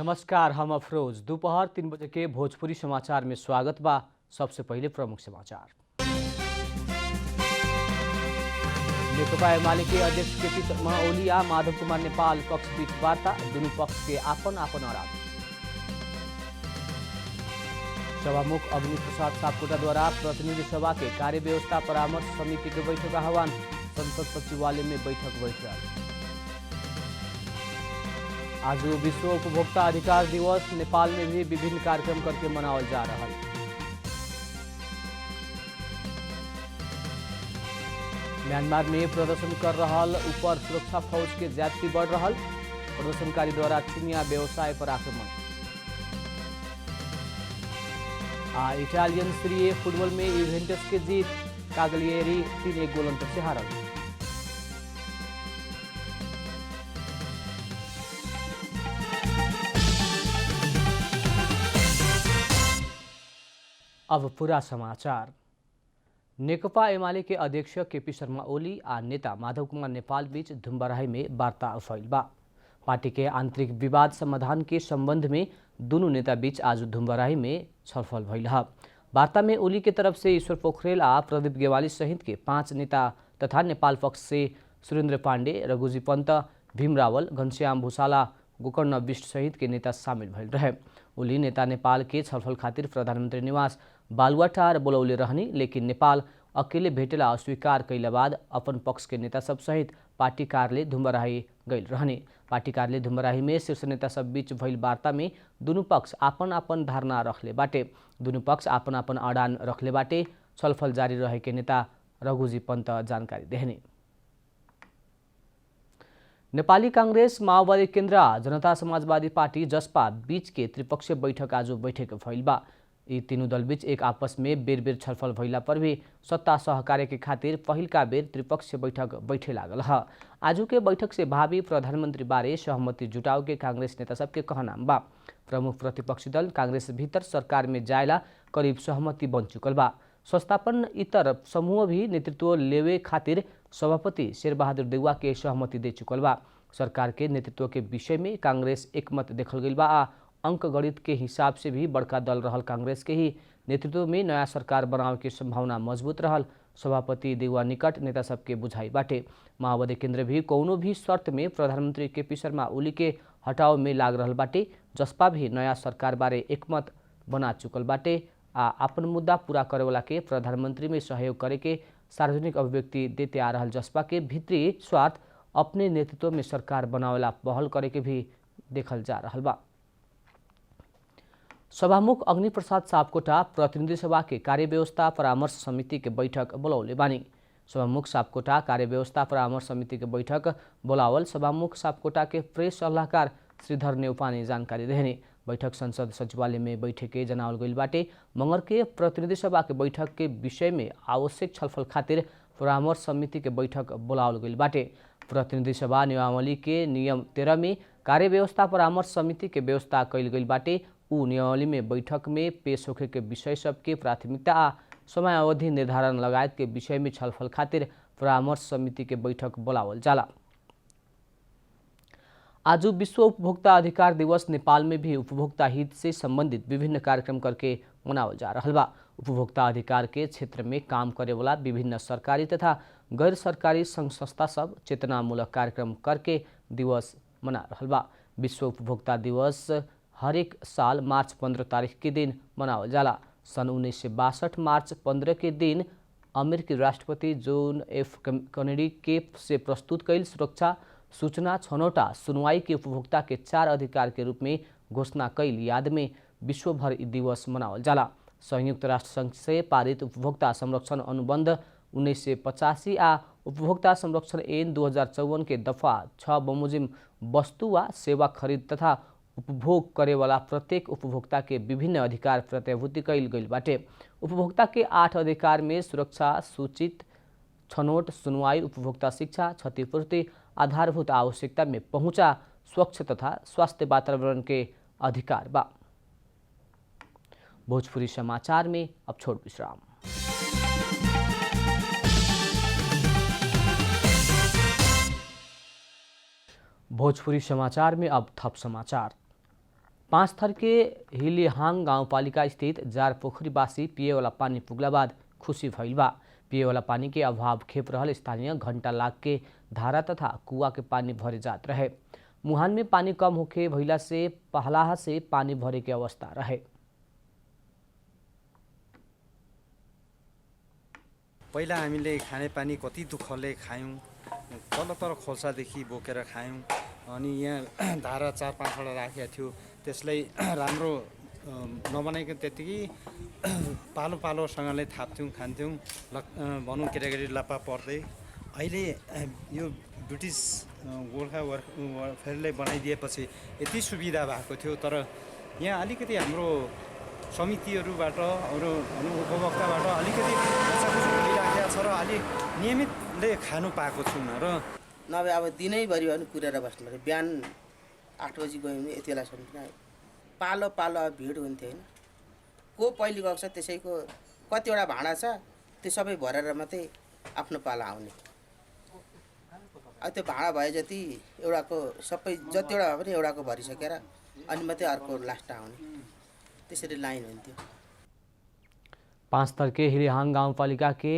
नमस्कार, हम अफरोज। दोपहर 3 बजे के भोजपुरी समाचार में स्वागत बा। सबसे पहले प्रमुख समाचार। नेकपा एमाले के अध्यक्ष केपी शर्मा ओली आ माधव कुमार नेपाल पक्ष बीच वार्ता, दुनू पक्ष के आपन आपन अड़ान। सभामुख अग्नि प्रसाद सापकोटा द्वारा प्रतिनिधि सभा के कार्य व्यवस्था परामर्श समिति के बैठक आह्वान, संसद सचिवालय में बैठक बैठक। आज विश्व उपभोक्ता अधिकार दिवस, नेपाल में भी विभिन्न कार्यक्रम करके मनावल जा रहा है। म्यांमार में प्रदर्शन कर रहा ऊपर सुरक्षा फौज के ज्यादती बढ़ रहा, प्रदर्शनकारी द्वारा चिनिया व्यवसाय पर आक्रमण। इटालियन सीरी ए फुटबॉल में यूवेंटस के जीत, कागलिएरी 3-1 गोल अंतर से हारल। अब पूरा समाचार। नेकपा एमाले के अध्यक्ष केपी शर्मा ओली आ नेता माधव कुमार नेपाल बीच धुम्बराही में वार्ता भइल बा। पार्टी के आंतरिक विवाद समाधान के संबंध में दोनों नेता बीच आज धुम्बराही में छलफल भइल है। वार्ता में ओली के तरफ से ईश्वर पोखरेल आ प्रदीप गेवाली सहित के 5 नेता तथा नेपाल पक्ष से सुरेन्द्र पाण्डे, रघुजी पन्त, भीम रावल, घनश्याम भूषाला, गोकर्ण विष्ट सहित के नेता शामिल भइल रहे। ओली नेता नेपाल के छलफल खातिर प्रधानमंत्री निवास बालुवाटार बोलौले रहनी, लेकिन नेपाल अकेले भेटेला अस्वीकार कैला बाद अपन पक्ष के नेता सब सहित पार्टी कार्यालय धुम्बराही गइल रहनी। पार्टी कार्यालय धुम्बराही में शीर्ष नेता सब बीच भइल वार्ता में दोनों पक्ष आपन आपन धारणा रखले बाटे। दोनों पक्ष आपन आपन अडान रखले बाटे। छलफल जारी रहे के नेता रघुजी पन्त जानकारी देहनी। नेपाली कांग्रेस, माओवादी केन्द्र, जनता समाजवादी पार्टी जसपा बीच के त्रिपक्षीय बैठक आज बैठक भइल बा। यी तीनों दल बीच एक आपस में बेर बेर छलफल भइला पर भी सत्ता सहकार्य के खातिर पहिलका बेर त्रिपक्षीय बैठक बैठे लागल है। आजू के बैठक से भावी प्रधानमंत्री बारे सहमति जुटाव के कांग्रेस नेता सबके कहना बा। प्रमुख प्रतिपक्षी दल कांग्रेस भीतर सरकार में जायला करीब सहमति बन चुकल बा। संस्थापन इतर समूह भी नेतृत्व लेवे खातिर सभापति शेरबहादुर देउवा के सहमति दे चुकल बा। सरकार के नेतृत्व के विषय में कांग्रेस एकमत देखल गइल बा। अंक गणित के हिसाब से भी बड़का दल रहल कांग्रेस के ही नेतृत्व में नया सरकार बनावे के संभावना मजबूत रहल सभापति देउवा निकट नेता सबके बुझाई बाटे। माओवादी केन्द्र भी कौनो भी शर्त में प्रधानमंत्री केपी शर्मा ओली के हटाव में लाग रहल बाटे। जसपा भी नया सरकार बारे एकमत बना चुकल बाटे आ अपन मुद्दा पूरा करे वाला के प्रधानमंत्री में सहयोग करे के सार्वजनिक अभिव्यक्ति देते आ रहल जसपा के भीतरी स्वार्थ अपने नेतृत्व में सरकार बनावेला पहल करे के भी देखल जा रहल बा। सभामुख अग्नि प्रसाद सापकोटा प्रतिनिधि सभा के कार्य व्यवस्था परामर्श समिति के बैठक बोलौले बानी। सभामुख सापकोटा कार्य व्यवस्था परामर्श समिति के बैठक बोलावल सभामुख सापकोटा के प्रेस सलाहकार श्रीधर नेउपाने जानकारी देहने। बैठक संसद सचिवालय में बैठक के जनावल गइल बाटे। मंगर के प्रतिनिधि सभा के बैठक के विषय में आवश्यक छलफल खातिर परामर्श समिति के बैठक बोलावल गइल बाटे। प्रतिनिधि सभा नियमावली के नियम 13 में कार्य व्यवस्था परामर्श समिति के व्यवस्था कैल गइल बाटे। उ नियमावली में बैठक में पेश होखे के विषय सबके प्राथमिकता आ समय अवधि निर्धारण लगायत के विषय में छलफल खातिर परामर्श समिति के बैठक बोलावल जाला। आज विश्व उपभोक्ता अधिकार दिवस, नेपाल में भी उपभोक्ता हित से संबंधित विभिन्न कार्यक्रम करके मनावल जा रहल बा। उपभोक्ता अधिकार के क्षेत्र में काम करे वाला विभिन्न सरकारी तथा गैर सरकारी संघ संस्था सब चेतनामूलक कार्यक्रम करके दिवस मना रहल बा। विश्व उपभोक्ता दिवस हरेक साल मार्च 15 तारीख के दिन मनावल जाला। सन 1962 मार्च 15 के दिन अमेरिकी राष्ट्रपति जोन एफ कैनेडी के से प्रस्तुत कैल सुरक्षा, सूचना, छनौटा, सुनवाई के उपभोक्ता के 4 अधिकार के रूप में घोषणा कैल याद में विश्वभर दिवस मनावल जाला। संयुक्त राष्ट्र संघ से पारित उपभोक्ता संरक्षण अनुबंध 1985 आ उपभोक्ता संरक्षण ऐन 2054 के दफा 6 बमोजिम वस्तु व सेवा खरीद तथा उपभोग करे वाला प्रत्येक उपभोक्ता के विभिन्न अधिकार प्रत्याभूति कैल गइल बाटे। उपभोक्ता के 8 अधिकार में सुरक्षा, सूचित, छनौट, सुनवाई, उपभोक्ता शिक्षा, क्षतिपूर्ति, आधारभूत आवश्यकता में पहुंचा, स्वच्छ तथा स्वास्थ्य वातावरण के अधिकार बा। भोजपुरी समाचार में अब छोट विश्राम। भोजपुरी समाचार में अब थप समाचार। पाँचथरके हिलिहाङ गाउँपालिका स्थित जार पोखरीवासी पिएवाला पानी पुगला बाद खुसी भइल बा। पिएवाला पानी के अभाव खेप रहल स्थानीय घंटा लाग के धारा तथा कुआ के पानी भरे जात रहे। मुहान में पानी कम होके भइला से पहलाहा से पानी भरे के अवस्था रहे। पहिला हामीले खानेपानी कति दुःखले खायौँ, तल खोल्सादेखि बोकेर खायौँ। अनि यहाँ धारा 4-5 वटा राखेको थियो, त्यसलाई राम्रो नबनाइकन त्यतिकै पालो पालोसँगले थाप्थ्यौँ, खान्थ्यौँ, भनौँ केटाकेटी लप्पा पर्दै। अहिले यो ब्रिटिस गोर्खा वेलफेयरले बनाइदिएपछि यति सुविधा भएको थियो, तर यहाँ अलिकति हाम्रो समितिहरूबाट अरू उपभोक्ताबाट अलिकति भइराखेको छ र अलिक नियमितले खानु पाएको छौँ र नभए अब दिनैभरि भने कुरेर बस्नु पर्यो। बिहान 8 बजी गयो भने यति बेलासम्म पनि पालो पालो अब भिड हुन्थ्यो होइन। को पहिले गएको छ त्यसैको कतिवटा भाँडा छ त्यो सबै भरेर मात्रै आफ्नो पालो आउने। अब त्यो भाँडा भए जति एउटाको सबै जतिवटा भए पनि एउटाको भरिसकेर अनि मात्रै अर्को लास्ट आउने, त्यसरी लाइन हुन्थ्यो। पाँचथरके हिलिहाङ गाउँपालिका के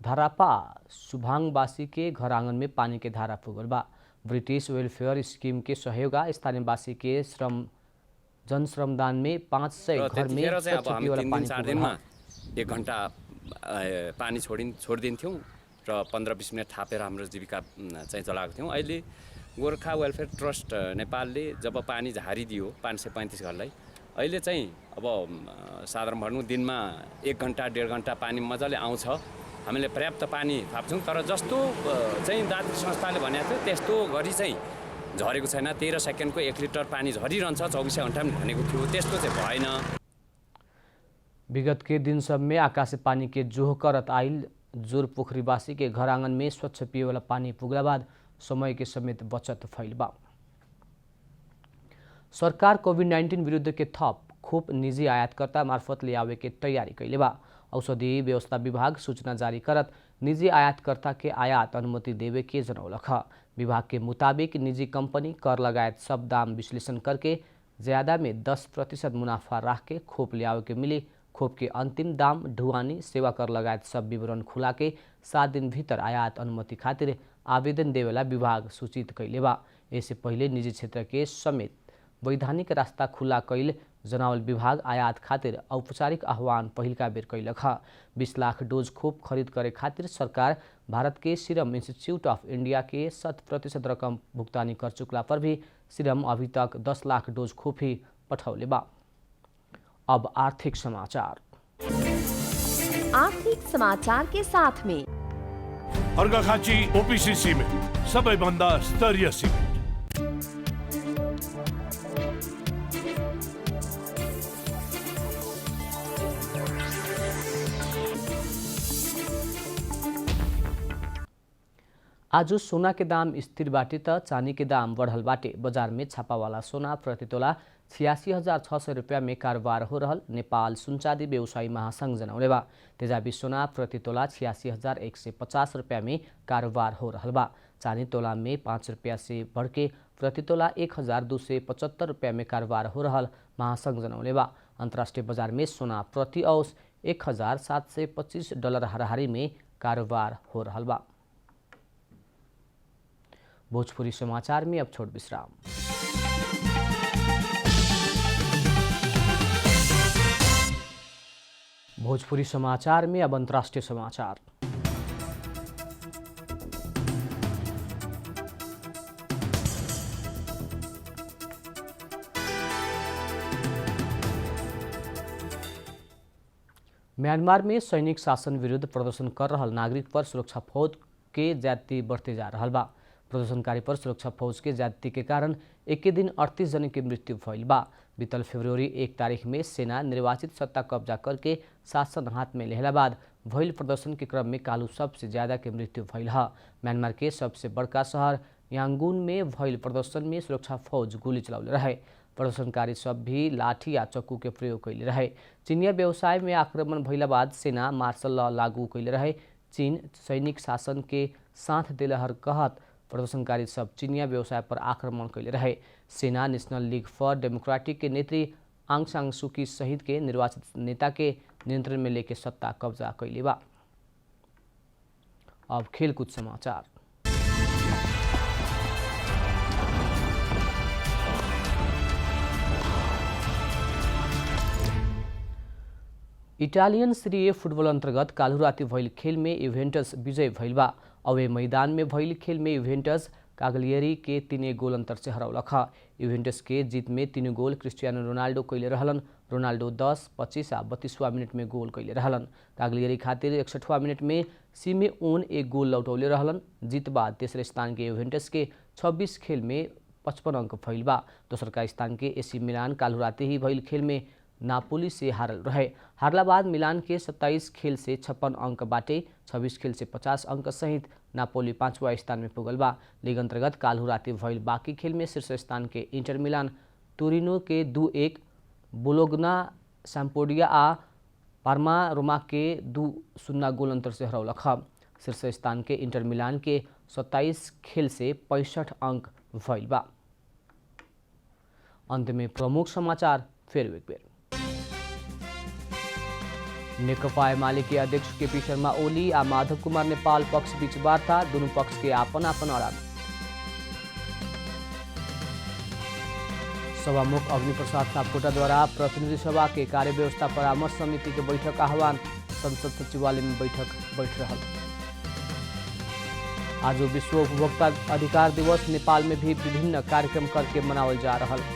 धारापा सुभाङवासी के घर आंगन में पानी के धारा पुगल बा। ब्रिटिश वेलफेयर स्कीम के सहयोगा स्थानीयवासी के जनश्रमदान में 500 घर में पानी 4 दिनमा 1 घण्टा पानी छोडिदिन्थ्यौँ र 15-20 मिनट थापेर हाम्रो जीविका चाहिँ चलाएको थियौँ। अहिले गोर्खा वेलफेयर ट्रस्ट नेपालले जब पानी झारिदियो 535 घरलाई, अहिले चाहिँ अब साधारण भनौँ दिनमा 1 घण्टा 1.5 घण्टा पानी मजाले आउँछ। हामीले पर्याप्त पानी थाप्छौँ, तर जस्तो चाहिँ दात्री संस्थाले भनेको थियो त्यस्तो गरी चाहिँ झरेको छैन। 13 सेकेन्डको 1 लिटर पानी झरिरहन्छ 24 घण्टामा भनेको थियो, त्यस्तो चाहिँ भएन। विगत के दिन सब में आकाशे पानी के जोह करत आइल जोर पोखरीवासी के घर आंगन में स्वच्छ पिए वाला पानी पुगला बाद समय के समेत बचत फैल बा। सरकार कोभिड-19 विरुद्ध के थप खोप निजी आयातकर्ता मार्फत ले आवे के तैयारी कैले बा। औषधि व्यवस्था विभाग सूचना जारी करत निजी आयातकर्ता के आयात अनुमति देवे के जनौलख। विभाग के मुताबिक निजी कंपनी कर लगायत सब दाम विश्लेषण करके ज्यादा में 10% मुनाफा राख के खोप ले आवे के मिली। खोप के अंतिम दाम, ढुवानी, सेवा कर लगायत सब विवरण खुला के 7 दिन भीतर आयात अनुमति खातिर आवेदन देवेला विभाग सूचित कैले बा। इससे पहले निजी क्षेत्र के समेत वैधानिक रास्ता खुला कैल जनावल विभाग आयात खातिर औपचारिक आह्वान पहिलका बेर कैलख। 20 लाख डोज खोप खरीद करे खातिर सरकार भारत के सीरम इंस्टीट्यूट ऑफ इंडिया के 100% रकम भुगतानी कर चुकला पर भी सीरम अभी तक 10 लाख डोज खोप ही पठौले बा। अब आर्थिक समाचार। आर्थिक समाचार के साथ में अर्घाखाँची ओपीसी सिमेन्ट सबैभन्दा स्तरीय सिमेन्ट। आज सोना के दाम स्थिर बाटे त चांदी के दाम बढ़ल बाटे। बाजार में छापावाला सोना प्रति तोला 86,600 रुपया में कारोबार हो रहल नेपाल सुनचाँदी व्यवसायी महासंघ जनौले बा। तेजाबी सोना प्रति तोला 86,150 रुपया में कारोबार हो रहल बा। चांदी तोला में 5 रुपया से बढ़ के प्रति तोला 1,275 रुपया में कारोबार हो रहल महासंघ जनौले बा। अंतर्राष्ट्रीय बाजार में सोना प्रति औंस $1,725 हाराहारी में कारोबार हो रहल बा। भोजपुरी समाचार में अब छोट विश्राम। भोजपुरी समाचार में अब अंतर्राष्ट्रीय समाचार। म्यांमार में सैनिक शासन विरुद्ध प्रदर्शन कर रहल नागरिक पर सुरक्षा फौज के ज्यादती बढ़ते जा रहल बा। प्रदर्शनकारी पर सुरक्षा फौज के ज्यादती के कारण एक दिन 38 जन की मृत्यु भइल बा। बीतल फरवरी 1 तारीख में सेना निर्वाचित सत्ता कब्जा करके शासन हाथ में लेहला बाद भइल प्रदर्शन के क्रम में कालू सबसे ज्यादा के मृत्यु भइल है। म्यांमार के सबसे बड़का शहर यांगून में भइल प्रदर्शन में सुरक्षा फौज गोली चलाउले रहे। प्रदर्शनकारी सब भी लाठी या चक्कू के प्रयोग कैले रहे। चीनिया व्यवसाय में आक्रमण भइला बाद सेना मार्शल लॉ लागू कैले रहे। चीन सैनिक शासन के साथ दिलहर कहत प्रदर्शनकारी सब चिनिया व्यवसाय पर आक्रमण कैले रहे। सेना नेशनल लीग फॉर डेमोक्रेटिक के नेत्री आंग सान सू की सहित के निर्वाचित नेता के नियंत्रण में लेके सत्ता कब्जा कैले बा। अब खेलकूद समाचार। इटालियन सीरी ए फुटबल अंतर्गत काल्हु राति भइल खेल में युभेंटस विजय भइल बा। अवे मैदान में भइल खेल में युभेंटस कागलियरी के 3 गोल अंतर से हरौलख। युभेंटस के जीत में 3 गोल क्रिस्टियानो रोनाल्डो कैले रहलन। रोनाल्डो 10, 25 आ 32वां मिनट में गोल कैले रहलन। कागलियरी खातिर 61वां मिनट में सिमेओन 1 गोल लौटौले रहलन। जीत बाद तेसरे स्थान के युभेंटस के 26 खेल में 55 अंक भइल बा। दोसर का स्थान के एसी मिलान काल्हु राति ही भइल खेल में नापोली से हारल रहे। हारला बाद मिलान के 27 खेल से 56 अंक बाटे 26 खेल से 50 अंक सहित नापोली 5वां स्थान में पुगल बा। लीग अंतर्गत काल्हु राति भइल बाकी खेल में शीर्ष स्थान के इंटर मिलान टोरिनो के 2-1, बोलोग्ना सैम्पडोरिया आ पार्मा रोमा के 2-0 गोल अंतर से हरौलख। शीर्ष स्थान के इंटर मिलान के 27 खेल से 65 अंक भइल बा। अंत में प्रमुख समाचार फेर एक बेर। नेकपा एमाले के अध्यक्ष केपी शर्मा ओली आ माधव कुमार नेपाल पक्ष बीच वार्ता, दोनों पक्ष के आपन आपन अड़ान। सभामुख अग्निप्रसाद सापकोटा द्वारा प्रतिनिधि सभा के कार्य व्यवस्था परामर्श समिति के बैठक आह्वान, संसद सचिवालय में बैठ रहल। आज विश्व उपभोक्ता अधिकार दिवस, नेपाल में भी विभिन्न कार्यक्रम करके मनावल जा रहल।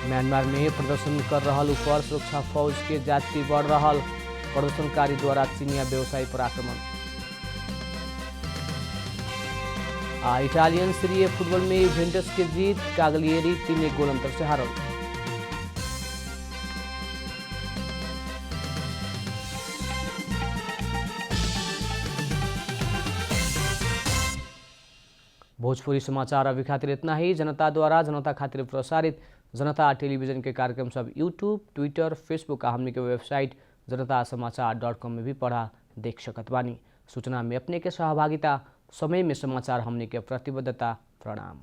म्यांमार में प्रदर्शन कर रहल ऊपर सुरक्षा फौज के जाति बढ़ रहल, प्रदर्शनकारी द्वारा चीनिया व्यवसायी पर आक्रमण। इटालियन सीरी ए फुटबल में युवेंटस के जीत, कागलियरी 3 गोल अंतर से हारल। भोजपुरी समाचार अभी खातिर इतना ही। जनता द्वारा जनता खातिर प्रसारित जनता टेलीविजन के कार्यक्रम सब यूट्यूब, ट्विटर, फेसबुक आ हमने के वेबसाइट जनतासमाचार.com में भी पढ़ा देख सकत बानी। सूचना में अपने के सहभागिता, समय में समाचार हमने के प्रतिबद्धता। प्रणाम।